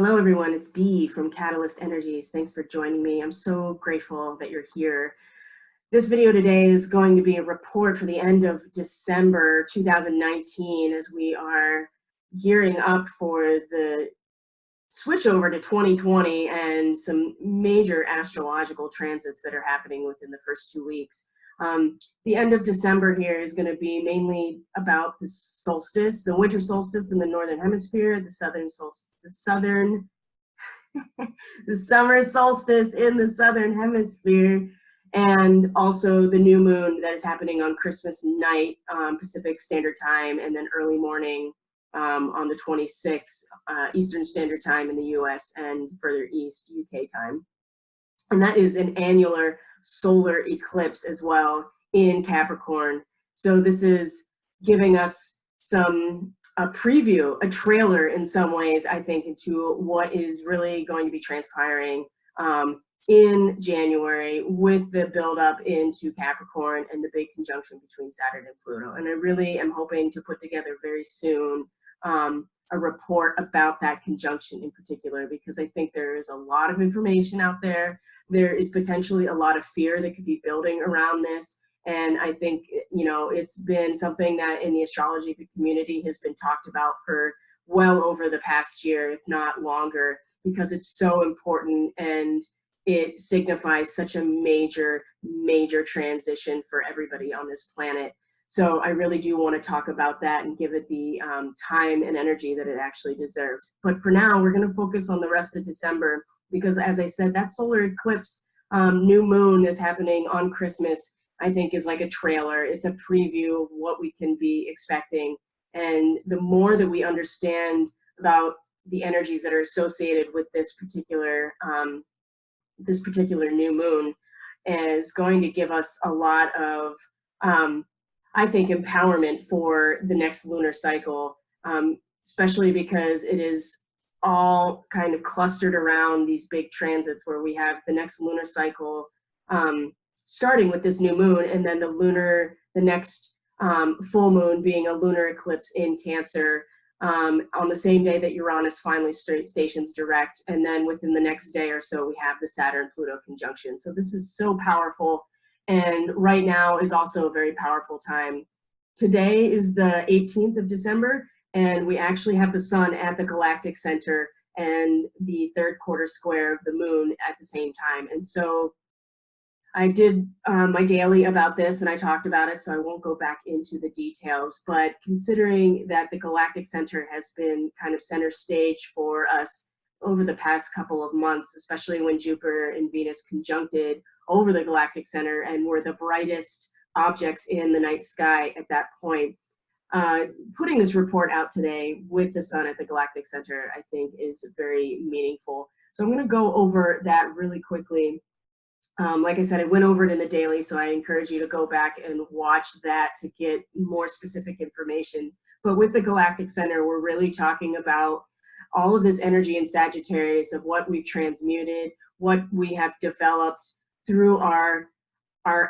Hello, everyone. It's Dee from CatalystEnergies. Thanks for joining me. I'm so grateful that you're here. This video today is going to be a report for the end of December 2019 as we are gearing up for the switch over to 2020 and some major astrological transits that are happening within the first 2 weeks. The end of December here is going to be mainly about the solstice, the winter solstice in the northern hemisphere, the southern solstice, the summer solstice in the southern hemisphere, and also the new moon that is happening on Christmas night, Pacific Standard Time, and then early morning on the 26th, Eastern Standard Time in the US and further east, UK time. And that is an annular solar eclipse as well in Capricorn. So this is giving us a preview, a trailer in some ways, I think, into what is really going to be transpiring in January with the buildup into Capricorn and the big conjunction between Saturn and Pluto. And I really am hoping to put together very soon a report about that conjunction in particular, because I think there is a lot of information out there. There is potentially a lot of fear that could be building around this. And I think, you know, it's been something that in the astrology community has been talked about for well over the past year, if not longer, because it's so important and it signifies such a major, major transition for everybody on this planet. So I really do want to talk about that and give it the time and energy that it actually deserves. But for now, we're going to focus on the rest of December, because as I said, that solar eclipse new moon that's happening on Christmas, I think is like a trailer. It's a preview of what we can be expecting. And the more that we understand about the energies that are associated with this particular new moon is going to give us a lot of, I think, empowerment for the next lunar cycle, especially because it is all kind of clustered around these big transits where we have the next lunar cycle starting with this new moon, and then the next full moon being a lunar eclipse in Cancer on the same day that Uranus finally stations direct, and then within the next day or so we have the Saturn-Pluto conjunction. So this is so powerful, and right now is also a very powerful time. Today is the 18th of December, and we actually have the sun at the galactic center and the third quarter square of the moon at the same time. And so I did my daily about this and I talked about it, so I won't go back into the details, but considering that the galactic center has been kind of center stage for us over the past couple of months, especially when Jupiter and Venus conjuncted over the galactic center and were the brightest objects in the night sky at that point, putting this report out today with the sun at the galactic center, I think, is very meaningful. So I'm going to go over that really quickly. Like I said, I went over it in the daily, so I encourage you to go back and watch that to get more specific information. But with the galactic center, we're really talking about all of this energy in Sagittarius of what we've transmuted, what we have developed through our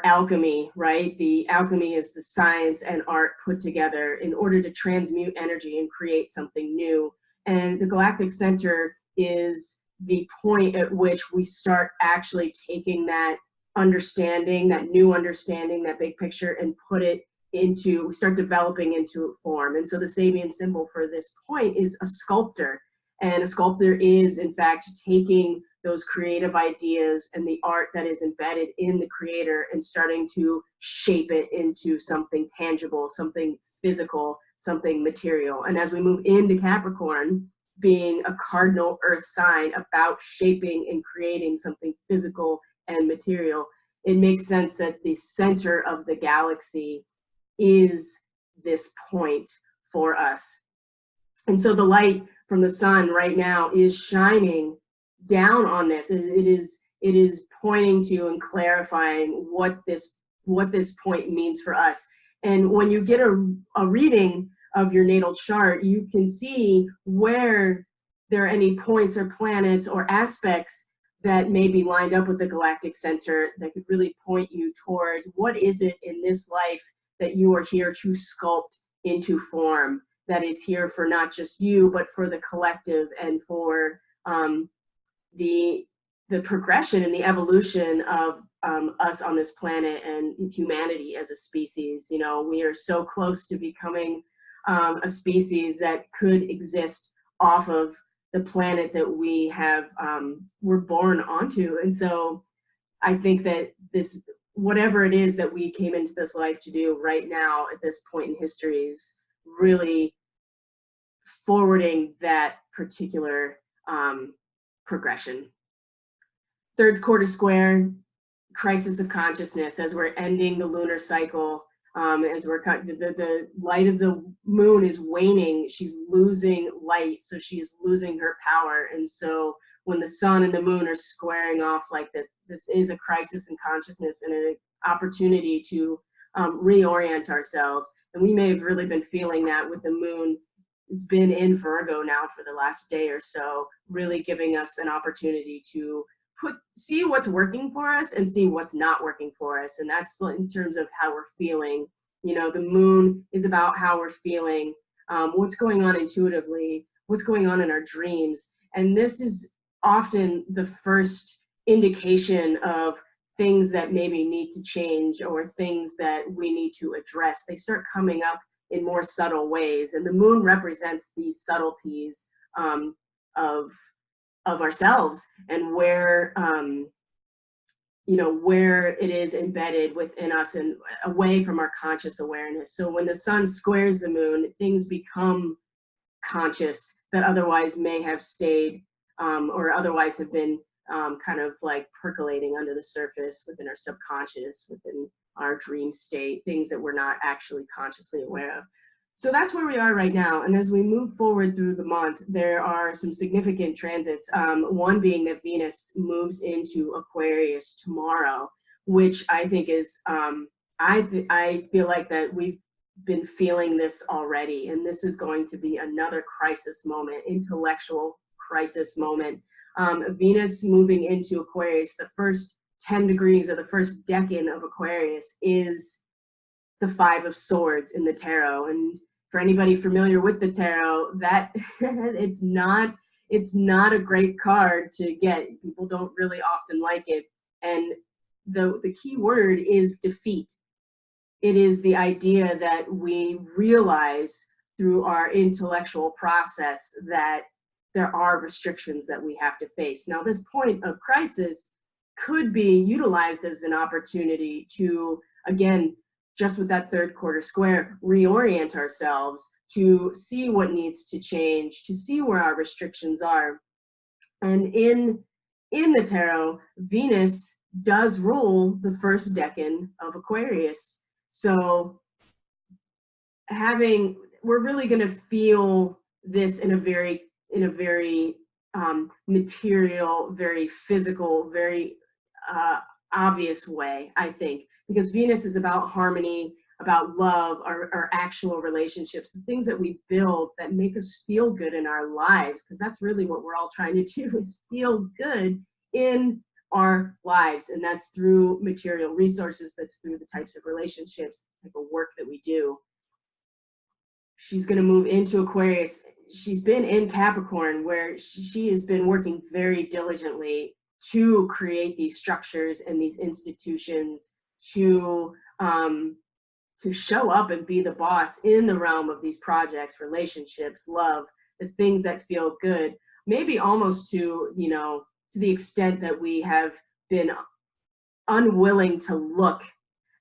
alchemy, right? The alchemy is the science and art put together in order to transmute energy and create something new. And the galactic center is the point at which we start actually taking that understanding, that new understanding, that big picture, and put it into, we start developing into a form. And so the Sabian symbol for this point is a sculptor. And a sculptor is, in fact, taking those creative ideas and the art that is embedded in the creator and starting to shape it into something tangible, something physical, something material. And as we move into Capricorn, being a cardinal earth sign about shaping and creating something physical and material, it makes sense that the center of the galaxy is this point for us. And so the light from the sun right now is shining down on this. It is pointing to and clarifying what this point means for us. And when you get a reading of your natal chart, you can see where there are any points or planets or aspects that may be lined up with the galactic center that could really point you towards what is it in this life that you are here to sculpt into form, that is here for not just you, but for the collective and for the progression and the evolution of us on this planet and humanity as a species. You know, we are so close to becoming a species that could exist off of the planet that we have were born onto. And so I think that this, whatever it is that we came into this life to do right now at this point in history, is really forwarding that particular progression. Third quarter square, crisis of consciousness, as we're ending the lunar cycle, as we're the light of the moon is waning, she's losing light, so she is losing her power. And so when the sun and the moon are squaring off like that, this is a crisis in consciousness and an opportunity to reorient ourselves. And we may have really been feeling that with the moon. It's been in Virgo now for the last day or so, really giving us an opportunity to see what's working for us and see what's not working for us. And that's in terms of how we're feeling. You know, the moon is about how we're feeling, what's going on intuitively, what's going on in our dreams. And this is often the first indication of things that maybe need to change or things that we need to address. They start coming up in more subtle ways. And the moon represents these subtleties of ourselves and where, you know, where it is embedded within us and away from our conscious awareness. So when the sun squares the moon, things become conscious that otherwise may have stayed or otherwise have been kind of like percolating under the surface within our subconscious, within our dream state, things that we're not actually consciously aware of. So that's where we are right now. And as we move forward through the month, there are some significant transits. One being that Venus moves into Aquarius tomorrow, which I think is, I feel like that we've been feeling this already. And this is going to be another crisis moment, intellectual crisis moment. Venus moving into Aquarius, the first 10 degrees or the first decan of Aquarius is the 5 of Swords in the tarot. And for anybody familiar with the tarot, that it's not a great card to get. People don't really often like it. And the key word is defeat. It is the idea that we realize through our intellectual process that there are restrictions that we have to face. Now, this point of crisis could be utilized as an opportunity to, again, just with that third quarter square, reorient ourselves to see what needs to change, to see where our restrictions are. And in the tarot, Venus does rule the first decan of Aquarius. So we're really going to feel this in a very material, very physical, very obvious way, I think, because Venus is about harmony, about love, our actual relationships, the things that we build that make us feel good in our lives, because that's really what we're all trying to do, is feel good in our lives. And that's through material resources, that's through the types of relationships, the type of work that we do. She's going to move into Aquarius. She's been in Capricorn, where she has been working very diligently to create these structures and these institutions to show up and be the boss in the realm of these projects, relationships, love, the things that feel good, maybe almost to, you know, to the extent that we have been unwilling to look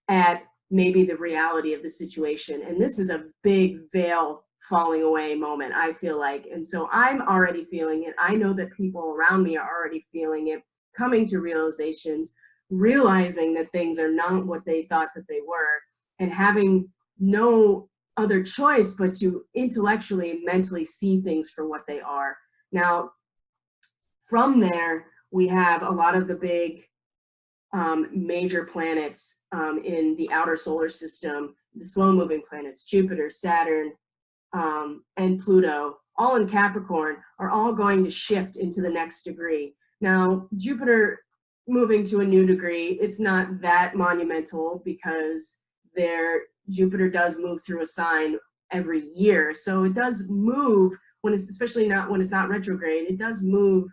at maybe the reality of the situation. And this is a big veil falling away moment, I feel like. And so I'm already feeling it. I know that people around me are already feeling it, coming to realizations, realizing that things are not what they thought that they were, and having no other choice but to intellectually and mentally see things for what they are. Now, from there, we have a lot of the big major planets in the outer solar system, the slow-moving planets, Jupiter, Saturn, and Pluto, all in Capricorn, are all going to shift into the next degree. Now, Jupiter moving to a new degree, it's not that monumental because Jupiter does move through a sign every year. So it does move when it's, especially not when it's not retrograde, it does move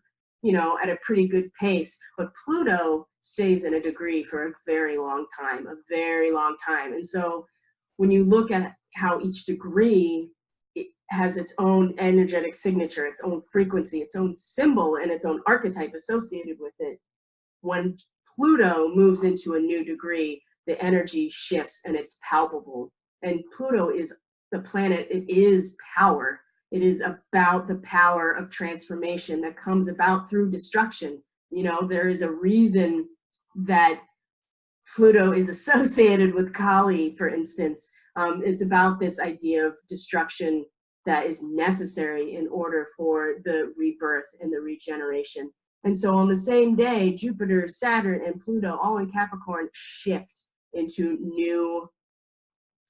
you know, at a pretty good pace, but Pluto stays in a degree for a very long time, a very long time. And so when you look at how each degree, it has its own energetic signature, its own frequency, its own symbol, and its own archetype associated with it. When Pluto moves into a new degree, the energy shifts and it's palpable. And Pluto is the planet, it is power. It is about the power of transformation that comes about through destruction. You know, there is a reason that Pluto is associated with Kali, for instance. It's about this idea of destruction that is necessary in order for the rebirth and the regeneration. And so on the same day, Jupiter, Saturn, and Pluto, all in Capricorn, shift into new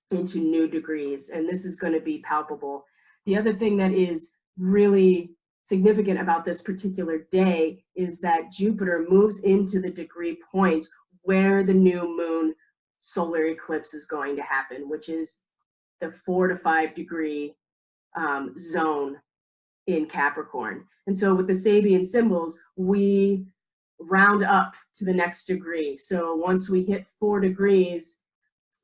degrees. And this is going to be palpable. The other thing that is really significant about this particular day is that Jupiter moves into the degree point where the new moon solar eclipse is going to happen, which is the 4 to 5 degree zone in Capricorn. And so with the Sabian symbols, we round up to the next degree. So once we hit 4 degrees,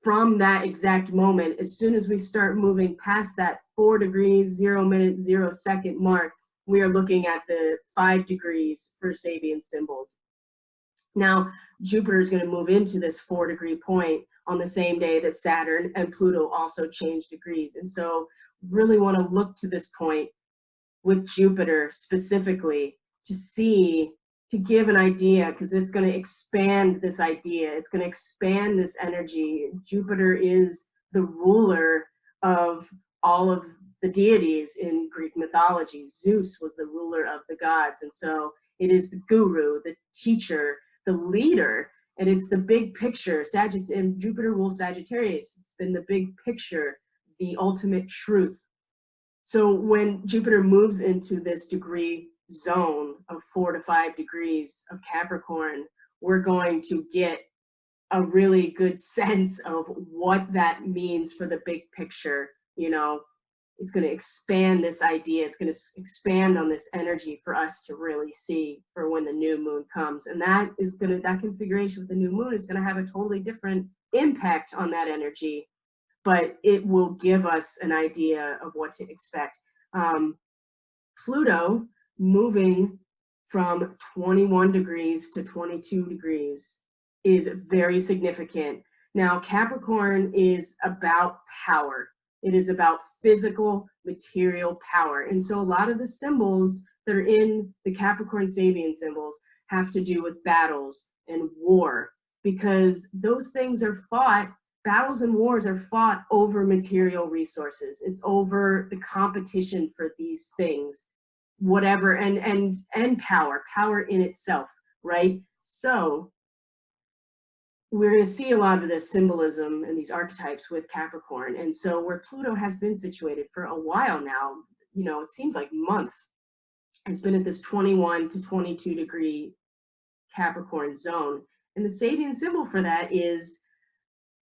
from that exact moment, as soon as we start moving past that 4 degrees, 0 minute, 0 second mark, we are looking at the 5 degrees for Sabian symbols. Now, Jupiter is going to move into this 4 degree point on the same day that Saturn and Pluto also change degrees. And so really want to look to this point with Jupiter specifically to see, to give an idea, because it's going to expand this idea. It's going to expand this energy. Jupiter is the ruler of all of the deities in Greek mythology. Zeus was the ruler of the gods. And so it is the guru, the teacher, the leader, and it's the big picture. And Jupiter rules Sagittarius. It's been the big picture, the ultimate truth. So when Jupiter moves into this degree zone of 4 to 5 degrees of Capricorn, we're going to get a really good sense of what that means for the big picture. You know, it's going to expand this idea. It's going to expand on this energy for us to really see for when the new moon comes. And that configuration with the new moon is going to have a totally different impact on that energy, but it will give us an idea of what to expect. Pluto moving from 21 degrees to 22 degrees is very significant. Now, Capricorn is about power. It is about physical, material power. And so a lot of the symbols that are in the Capricorn Sabian symbols have to do with battles and war, because those things are fought. Battles and wars are fought over material resources. It's over the competition for these things, whatever, and power in itself, right? So we're going to see a lot of this symbolism and these archetypes with Capricorn. And so where Pluto has been situated for a while now, you know, it seems like months, has been at this 21 to 22 degree Capricorn zone. And the Sabian symbol for that is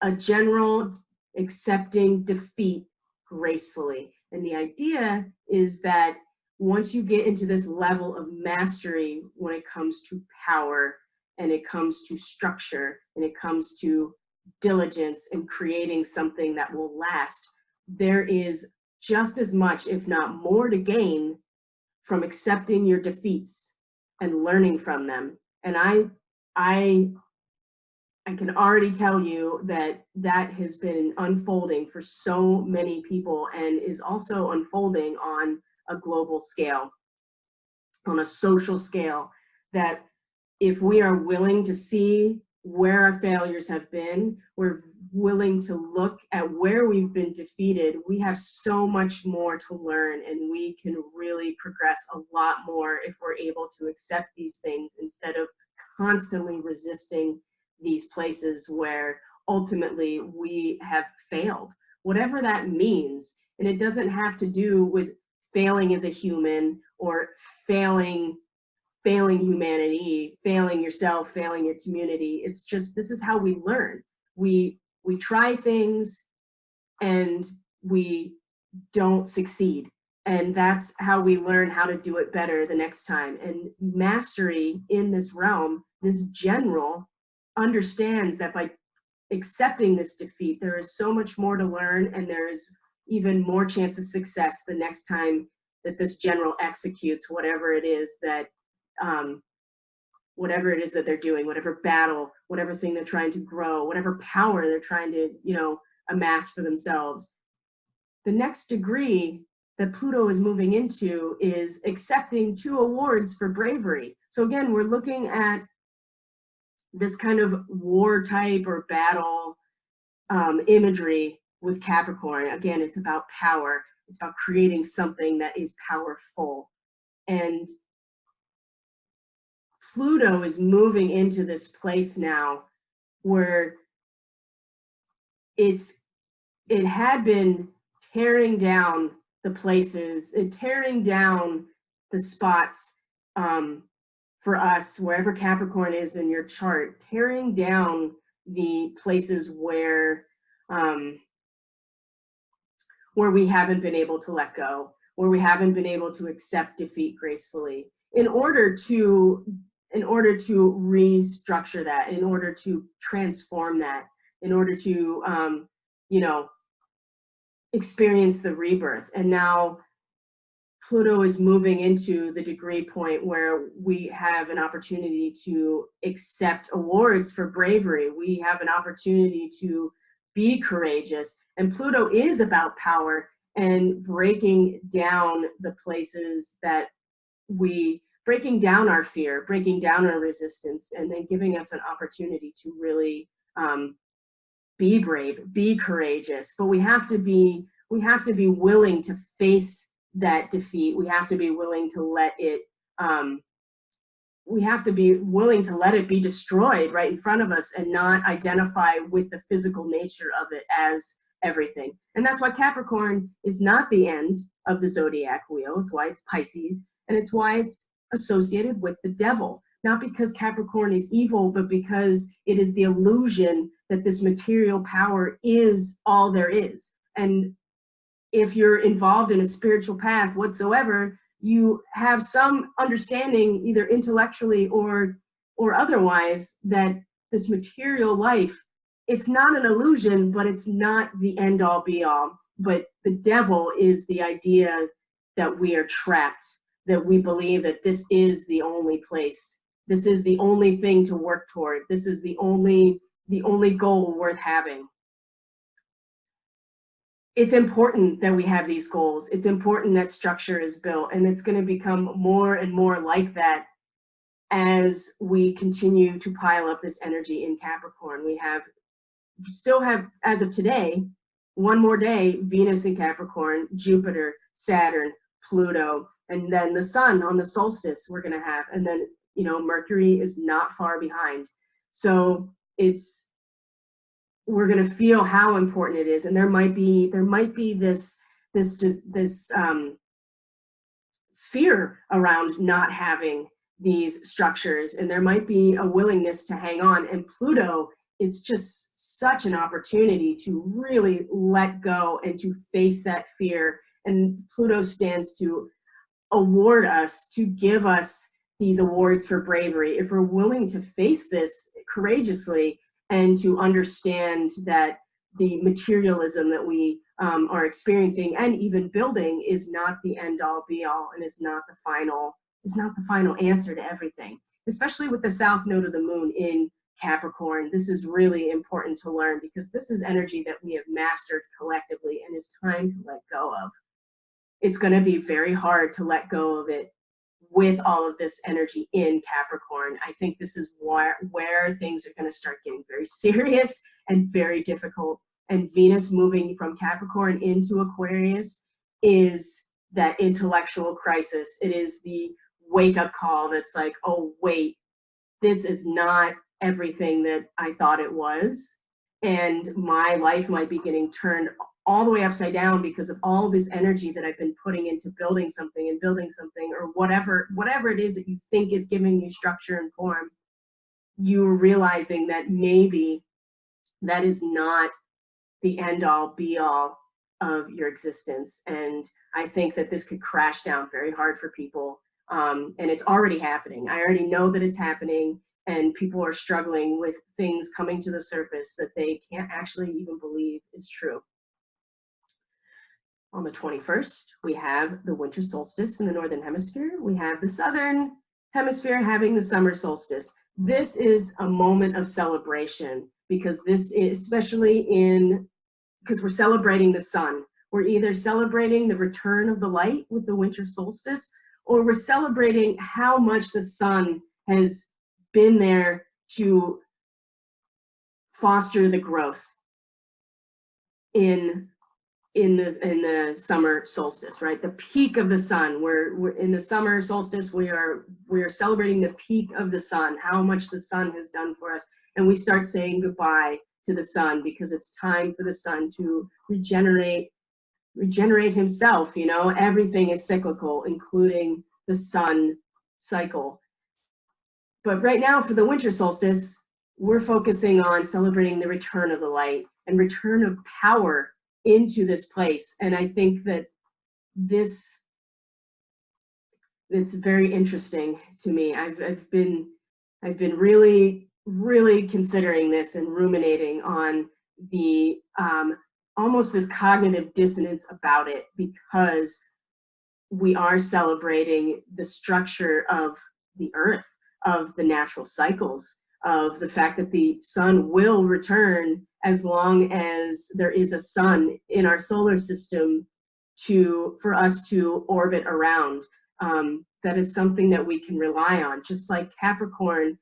a general accepting defeat gracefully. And the idea is that once you get into this level of mastery when it comes to power, and it comes to structure, and it comes to diligence and creating something that will last, there is just as much, if not more, to gain from accepting your defeats and learning from them. And I can already tell you that that has been unfolding for so many people, and is also unfolding on a global scale, on a social scale, that if we are willing to see where our failures have been, we're willing to look at where we've been defeated, we have so much more to learn, and we can really progress a lot more if we're able to accept these things instead of constantly resisting these places where ultimately we have failed, whatever that means. And it doesn't have to do with failing as a human, or failing humanity, failing yourself, failing your community. It's just, this is how we learn. We try things and we don't succeed. And that's how we learn how to do it better the next time. And mastery in this realm, this general understands that by accepting this defeat, there is so much more to learn, and there is even more chance of success the next time that this general executes whatever it is that they're doing, whatever battle, whatever thing they're trying to grow, whatever power they're trying to, amass for themselves. The next degree that Pluto is moving into is accepting 2 awards for bravery. So again, we're looking at this kind of war type or battle imagery with Capricorn. Again, it's about power. It's about creating something that is powerful. And Pluto is moving into this place now where it had been tearing down the places, tearing down the spots for us, wherever Capricorn is in your chart, tearing down the places where we haven't been able to let go, where we haven't been able to accept defeat gracefully, in order to restructure that, in order to transform that, in order to experience the rebirth. And now Pluto is moving into the degree point where we have an opportunity to accept awards for bravery. We have an opportunity to be courageous. And Pluto is about power and breaking down the places that breaking down our fear, breaking down our resistance, and then giving us an opportunity to really be brave, be courageous. But we have to be willing to face that defeat. We have to be willing to let it be destroyed right in front of us, and not identify with the physical nature of it as everything. And that's why Capricorn is not the end of the zodiac wheel. It's why it's Pisces, and it's why it's associated with the devil. Not because Capricorn is evil, but because it is the illusion that this material power is all there is. And if you're involved in a spiritual path whatsoever, you have some understanding, either intellectually or otherwise, that this material life, it's not an illusion, but it's not the end all be all. But the devil is the idea that we are trapped, that we believe that this is the only place, this is the only thing to work toward, this is the only goal worth having. It's important that we have these goals. It's important that structure is built, and it's going to become more and more like that as we continue to pile up this energy in Capricorn. We still have, as of today, one more day, Venus in Capricorn, Jupiter, Saturn, Pluto, and then the sun on the solstice we're going to have. And then, Mercury is not far behind. So we're going to feel how important it is. And there might be this fear around not having these structures, and there might be a willingness to hang on. And Pluto is just such an opportunity to really let go and to face that fear. And Pluto stands to award us, to give us these awards for bravery, if we're willing to face this courageously and to understand that the materialism that we are experiencing and even building is not the end all be all, and is not the final answer to everything. Especially with the south node of the moon in Capricorn, this is really important to learn, because this is energy that we have mastered collectively and is time to let go of. It's going to be very hard to let go of it with all of this energy in Capricorn. I think this is where things are going to start getting very serious and very difficult. And Venus moving from Capricorn into Aquarius is that intellectual crisis. It is the wake-up call that's like, oh, wait, this is not everything that I thought it was. And my life might be getting turned all the way upside down because of all this energy that I've been putting into building something, or whatever it is that you think is giving you structure and form. You're realizing that maybe that is not the end all be all, of your existence. And I think that this could crash down very hard for people. And it's already happening. I already know that it's happening, and people are struggling with things coming to the surface that they can't actually even believe is true. On the 21st, we have the winter solstice in the Northern Hemisphere. We have the Southern Hemisphere having the summer solstice. This is a moment of celebration, because this is, especially because we're celebrating the sun. We're either celebrating the return of the light with the winter solstice, or we're celebrating how much the sun has been there to foster the growth in the summer solstice, right? The peak of the sun. We're in the summer solstice. We are celebrating the peak of the sun, how much the sun has done for us, and we start saying goodbye to the sun, because it's time for the sun to regenerate himself. You know, everything is cyclical, including the sun cycle. But right now, for the winter solstice, we're focusing on celebrating the return of the light and return of power into this place. And I think that it's very interesting to me. I've been really considering this and ruminating on the almost this cognitive dissonance about it, because we are celebrating the structure of the earth, of the natural cycles, of the fact that the sun will return as long as there is a sun in our solar system for us to orbit around. That is something that we can rely on, just like Capricorn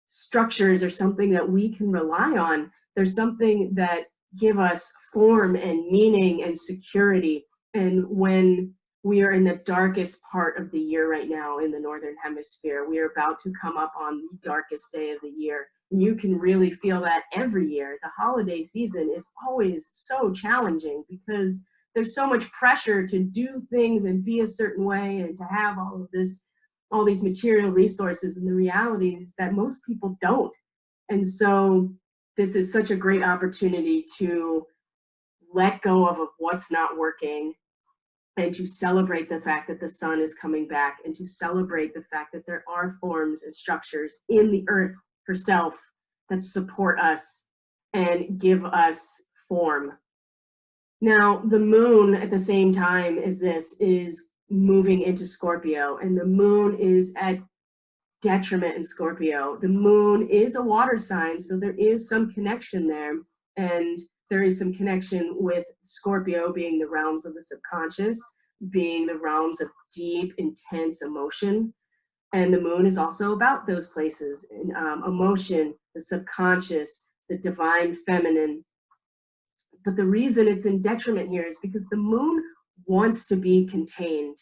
structures are something that we can rely on. There's something that give us form and meaning and security. And when we are in the darkest part of the year right now in the Northern Hemisphere, we are about to come up on the darkest day of the year. And you can really feel that every year. The holiday season is always so challenging, because there's so much pressure to do things and be a certain way and to have all these material resources, and the reality is that most people don't. And so this is such a great opportunity to let go of what's not working, and to celebrate the fact that the sun is coming back, and to celebrate the fact that there are forms and structures in the earth herself that support us and give us form. Now, the moon at the same time as this is moving into Scorpio, and the moon is at detriment in Scorpio. The moon is a water sign, so there is some connection there, and there is some connection with Scorpio being the realms of the subconscious, being the realms of deep, intense emotion. And the moon is also about those places, in emotion, the subconscious, the divine feminine. But the reason it's in detriment here is because the moon wants to be contained.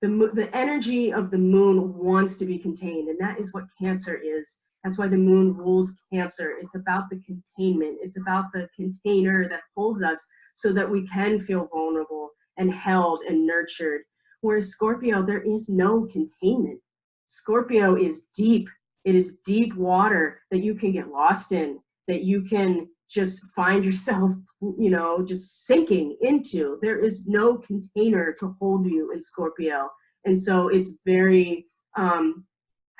The energy of the moon wants to be contained, and that is what Cancer is. That's why the moon rules Cancer. It's about the containment. It's about the container that holds us so that we can feel vulnerable and held and nurtured. Whereas Scorpio, there is no containment. Scorpio is deep. It is deep water that you can get lost in, that you can just find yourself, you know, just sinking into. There is no container to hold you in Scorpio. And so it's very,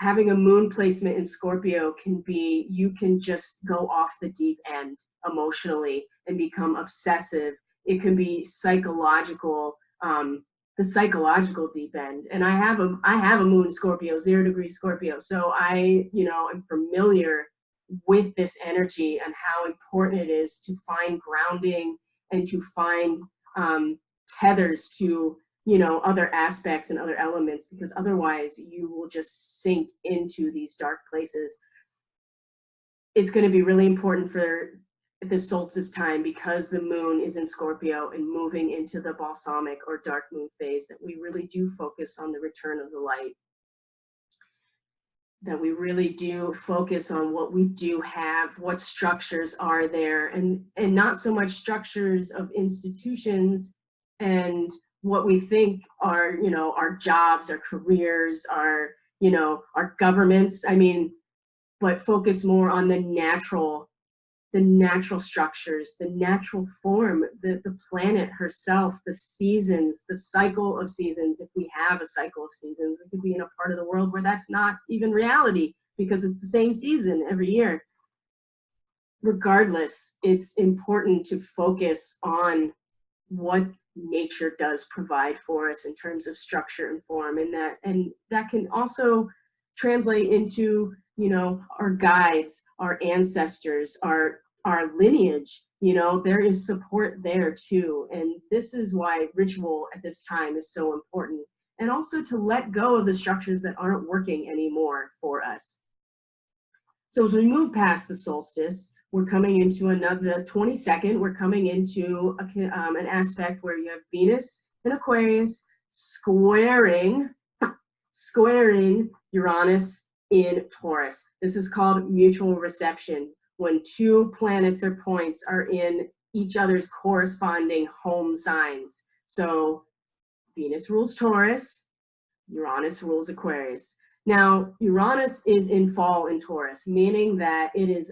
having a moon placement in Scorpio can be, you can just go off the deep end emotionally and become obsessive. It can be psychological, the psychological deep end. And I have a moon Scorpio, 0 degrees Scorpio. So I, you know, am familiar with this energy and how important it is to find grounding and to find tethers to, you know, other aspects and other elements, because otherwise you will just sink into these dark places. It's going to be really important for this solstice time, because the moon is in Scorpio and moving into the balsamic or dark moon phase, that we really do focus on the return of the light, that we really do focus on what we do have, what structures are there, and not so much structures of institutions and what we think are, you know, our jobs, our careers, our, you know, our governments. I mean, but focus more on the natural the natural structures, the natural form, the planet herself, the seasons, the cycle of seasons. If we have a cycle of seasons, we could be in a part of the world where that's not even reality because it's the same season every year. Regardless, it's important to focus on what nature does provide for us in terms of structure and form, and that can also translate into, you know, our guides, our ancestors, our lineage. You know, there is support there too, and this is why ritual at this time is so important, and also to let go of the structures that aren't working anymore for us. So as we move past the solstice, we're coming into the 22nd, we're coming into an aspect where you have Venus in Aquarius squaring Uranus in Taurus. This is called mutual reception, when two planets or points are in each other's corresponding home signs. So Venus rules Taurus, Uranus rules Aquarius. Now, Uranus is in fall in Taurus, meaning that it is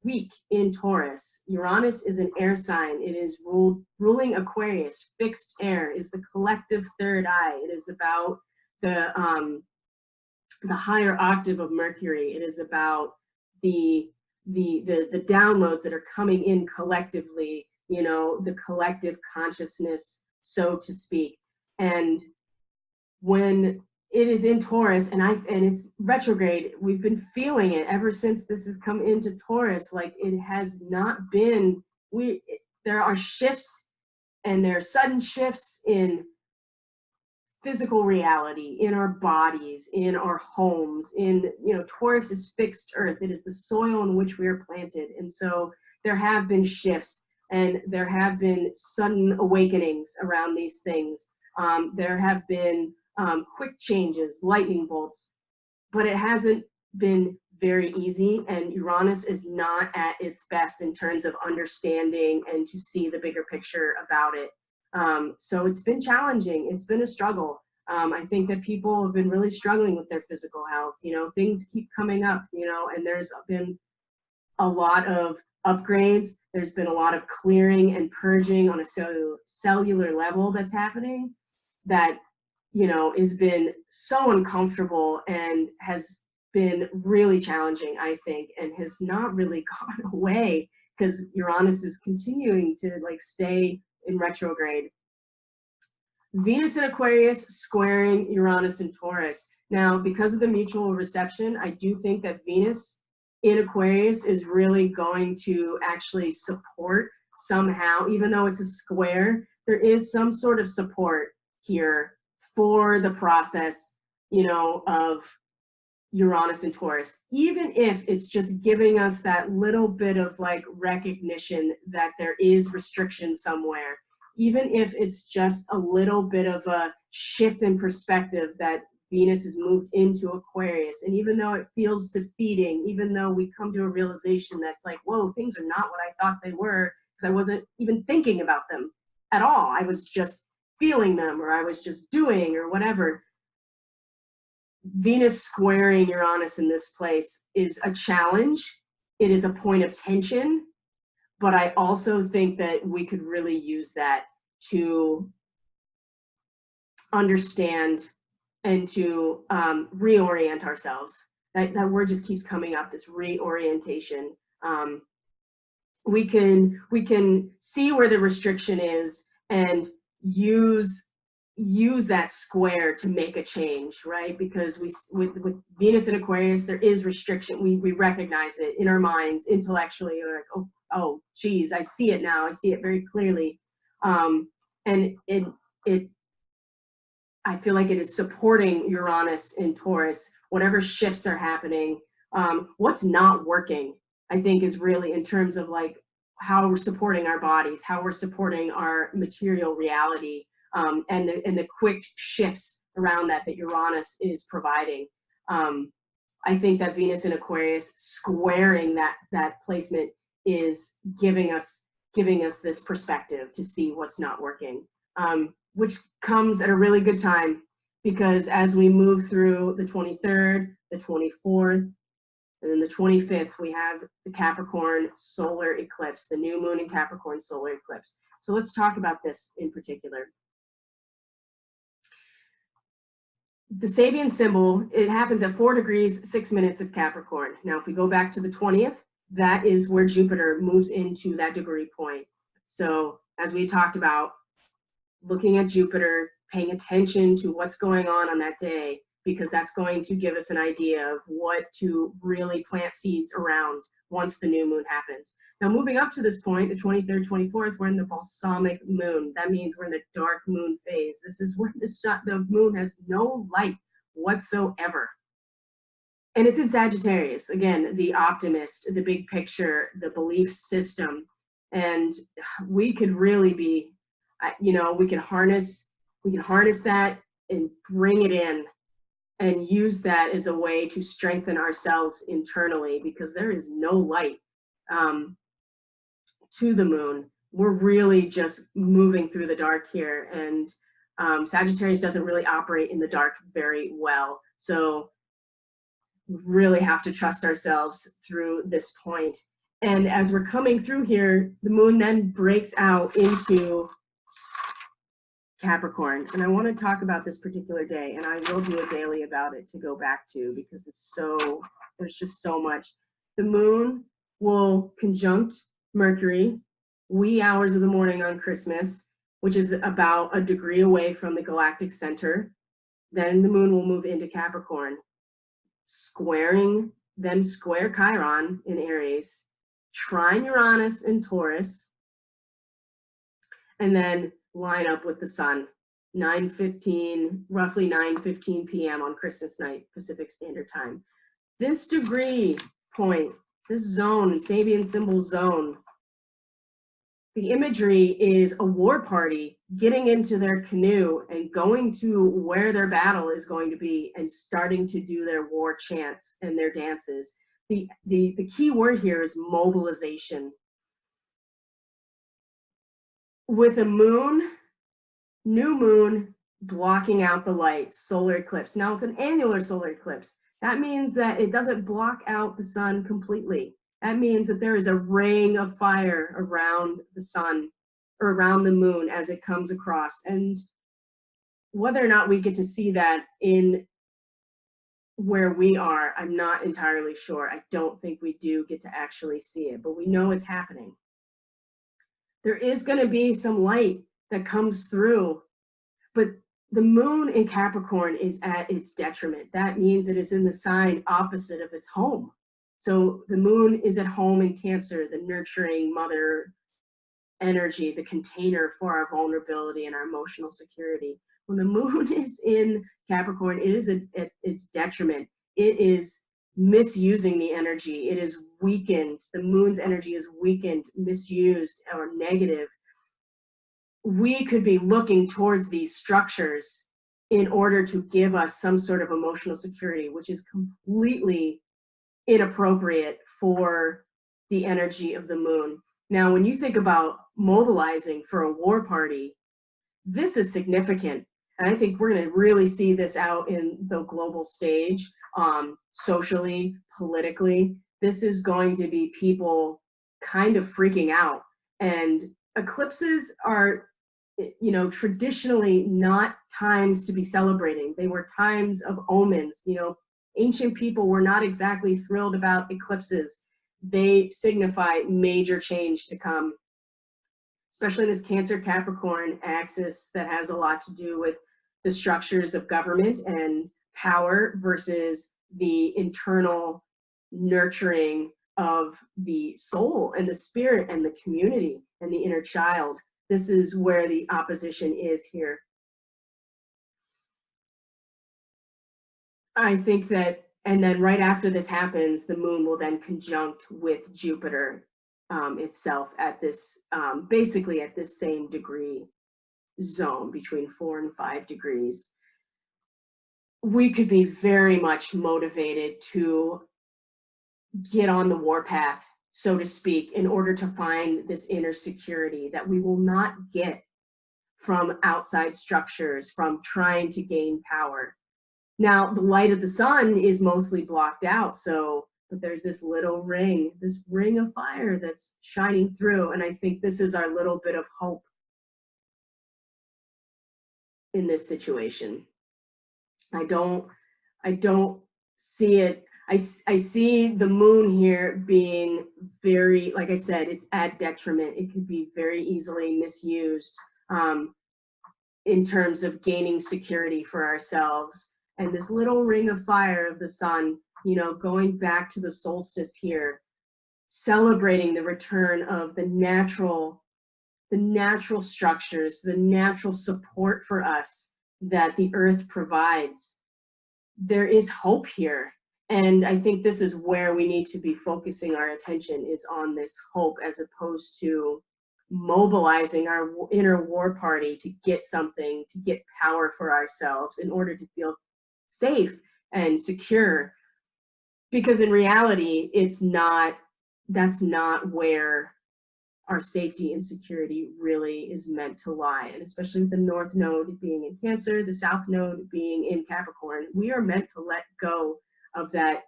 weak in Taurus. Uranus is an air sign. It is ruling Aquarius. Fixed air is the collective third eye. It is about the higher octave of Mercury. It is about the downloads that are coming in collectively, you know, the collective consciousness, so to speak. And when it is in Taurus and it's retrograde, we've been feeling it ever since this has come into Taurus. Like, it has not been, there are shifts, and there are sudden shifts in physical reality, in our bodies, in our homes, in, you know, Taurus is fixed earth. It is the soil in which we are planted. And so there have been shifts, and there have been sudden awakenings around these things. There have been quick changes, lightning bolts, but it hasn't been very easy, and Uranus is not at its best in terms of understanding and to see the bigger picture about it. So it's been challenging. It's been a struggle. I think that people have been really struggling with their physical health. You know, things keep coming up, you know, and there's been a lot of upgrades. There's been a lot of clearing and purging on a cellular level that's happening that, you know, has been so uncomfortable and has been really challenging, I think, and has not really gone away because Uranus is continuing to like stay in retrograde. Venus in Aquarius squaring Uranus in Taurus. Now, because of the mutual reception, I do think that Venus in Aquarius is really going to actually support somehow, even though it's a square, there is some sort of support here for the process, you know, of Uranus and Taurus, even if it's just giving us that little bit of like recognition that there is restriction somewhere, even if it's just a little bit of a shift in perspective that Venus has moved into Aquarius. And even though it feels defeating, even though we come to a realization that's like, whoa, things are not what I thought they were, because I wasn't even thinking about them at all. I was just feeling them, or I was just doing, or whatever. Venus squaring Uranus in this place is a challenge. It is a point of tension, but I also think that we could really use that to understand and to reorient ourselves. That word just keeps coming up, this reorientation. We can see where the restriction is and use that square to make a change, right? Because with Venus in Aquarius, there is restriction. We recognize it in our minds, intellectually. We're like, oh, geez, I see it now. I see it very clearly. And I feel like it is supporting Uranus in Taurus, whatever shifts are happening. What's not working, I think, is really in terms of like how we're supporting our bodies, how we're supporting our material reality, and the quick shifts around that Uranus is providing. I think that Venus in Aquarius squaring that placement is giving us this perspective to see what's not working, which comes at a really good time, because as we move through the 23rd, the 24th, And then the 25th, we have the Capricorn solar eclipse, the new moon in Capricorn solar eclipse. So let's talk about this in particular. The Sabian symbol, it happens at 4 degrees, 6 minutes of Capricorn. Now, if we go back to the 20th, that is where Jupiter moves into that degree point. So as we talked about, looking at Jupiter, paying attention to what's going on that day, because that's going to give us an idea of what to really plant seeds around once the new moon happens. Now, moving up to this point, the 23rd, 24th, we're in the balsamic moon. That means we're in the dark moon phase. This is where the moon has no light whatsoever. And it's in Sagittarius, again, the optimist, the big picture, the belief system. And we could really be, we can harness that and bring it in and use that as a way to strengthen ourselves internally, because there is no light to the moon. We're really just moving through the dark here, and Sagittarius doesn't really operate in the dark very well. So we really have to trust ourselves through this point. And as we're coming through here, the moon then breaks out into Capricorn. And I want to talk about this particular day, and I will do a daily about it to go back to, because there's just so much. The moon will conjunct Mercury wee hours of the morning on Christmas, which is about a degree away from the galactic center. Then the moon will move into Capricorn, square Chiron in Aries, trine Uranus in Taurus, and then line up with the sun, roughly 9:15 p.m. on Christmas night, Pacific Standard Time. This degree point, this zone, Sabian symbol zone, the imagery is a war party getting into their canoe and going to where their battle is going to be and starting to do their war chants and their dances. The key word here is mobilization. With a new moon blocking out the light, solar eclipse. Now, it's an annular solar eclipse. That means that it doesn't block out the sun completely. That means that there is a ring of fire around the sun, or around the moon as it comes across. And whether or not we get to see that in where we are, I'm not entirely sure. I don't think we do get to actually see it, but we know it's happening. There is going to be some light that comes through, but the moon in Capricorn is at its detriment. That means it is in the sign opposite of its home. So the moon is at home in Cancer, the nurturing mother energy, the container for our vulnerability and our emotional security. When the moon is in Capricorn, it is at its detriment. It is misusing the energy. It is weakened. The moon's energy is weakened, misused, or negative. We could be looking towards these structures in order to give us some sort of emotional security, which is completely inappropriate for the energy of the moon. Now, when you think about mobilizing for a war party, this is significant. And I think we're going to really see this out in the global stage, socially, politically. This is going to be people kind of freaking out. And eclipses are, traditionally not times to be celebrating. They were times of omens. Ancient people were not exactly thrilled about eclipses. They signify major change to come, especially in this Cancer Capricorn axis that has a lot to do with the structures of government and power versus the internal nurturing of the soul and the spirit and the community and the inner child. This is where the opposition is here. I think that, and then right after this happens, the moon will then conjunct with Jupiter itself at this, basically at this same degree zone between 4 and 5 degrees. We could be very much motivated to get on the warpath, so to speak, in order to find this inner security that we will not get from outside structures, from trying to gain power. Now, the light of the sun is mostly blocked out, so but there's this little ring, this ring of fire that's shining through. And I think this is our little bit of hope in this situation. I don't see it. I see the moon here being very, like I said, it's at detriment. It could be very easily misused in terms of gaining security for ourselves. And this little ring of fire of the sun, you know, going back to the solstice here, celebrating the return of the natural structures, the natural support for us that the earth provides. There is hope here. And I think this is where we need to be focusing our attention, is on this hope, as opposed to mobilizing our inner war party to get something, to get power for ourselves in order to feel safe and secure. Because in reality, that's not where our safety and security really is meant to lie. And especially with the North Node being in Cancer, the South Node being in Capricorn, we are meant to let go of that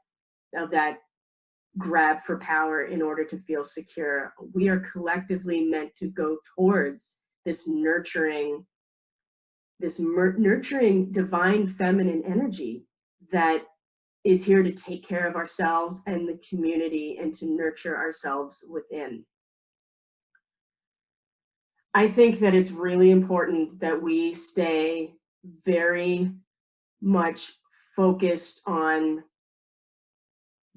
grab for power in order to feel secure. We are collectively meant to go towards this nurturing divine feminine energy that is here to take care of ourselves and the community and to nurture ourselves within. I think that it's really important that we stay very much focused on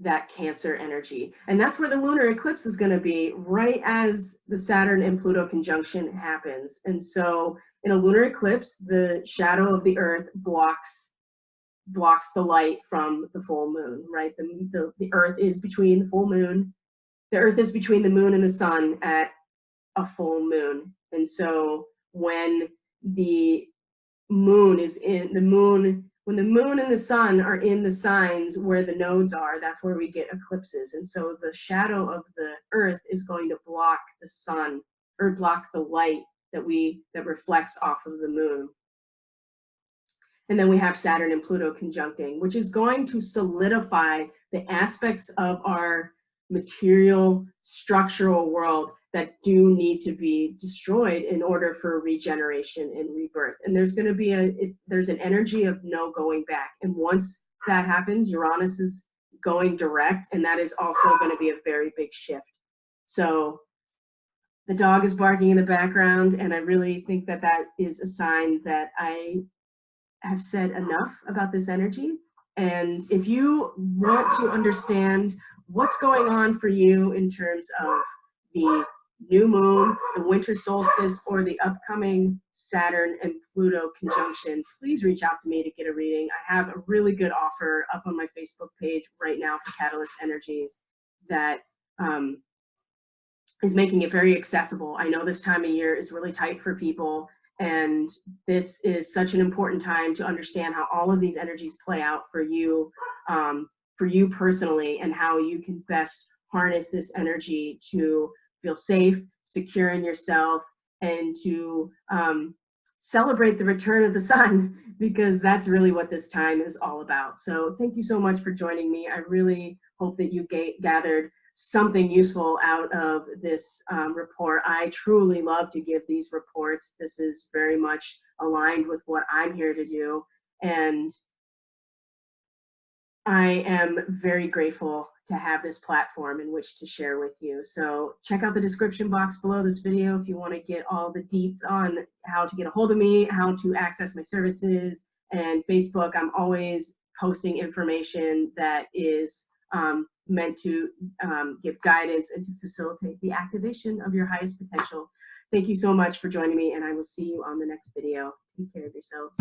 that Cancer energy. And that's where the lunar eclipse is going to be, right as the Saturn and Pluto conjunction happens. And so in a lunar eclipse, the shadow of the earth blocks the light from the full moon, right? The earth is between the full moon. The earth is between the moon and the sun at a full moon. And so when the moon is in the moon, when the moon and the sun are in the signs where the nodes are, that's where we get eclipses. And so the shadow of the earth is going to block the sun, or block the light that reflects off of the moon. And then we have Saturn and Pluto conjuncting, which is going to solidify the aspects of our material structural world that do need to be destroyed in order for regeneration and rebirth. And there's going to be there's an energy of no going back. And once that happens, Uranus is going direct, and that is also going to be a very big shift. So the dog is barking in the background, and I really think that that is a sign that I have said enough about this energy. And if you want to understand what's going on for you in terms of the new moon, the winter solstice, or the upcoming Saturn and Pluto conjunction, please reach out to me to get a reading. I have a really good offer up on my Facebook page right now for CatalystEnergies that is making it very accessible. I know this time of year is really tight for people, and this is such an important time to understand how all of these energies play out for you personally, and how you can best harness this energy to feel safe, secure in yourself, and to celebrate the return of the sun, because that's really what this time is all about. So thank you so much for joining me. I really hope that you gathered something useful out of this report. I truly love to give these reports. This is very much aligned with what I'm here to do. And I am very grateful to have this platform in which to share with you. So check out the description box below this video if you want to get all the deets on how to get a hold of me, how to access my services, and Facebook. I'm always posting information that is meant to give guidance and to facilitate the activation of your highest potential. Thank you so much for joining me, and I will see you on the next video. Take care of yourselves.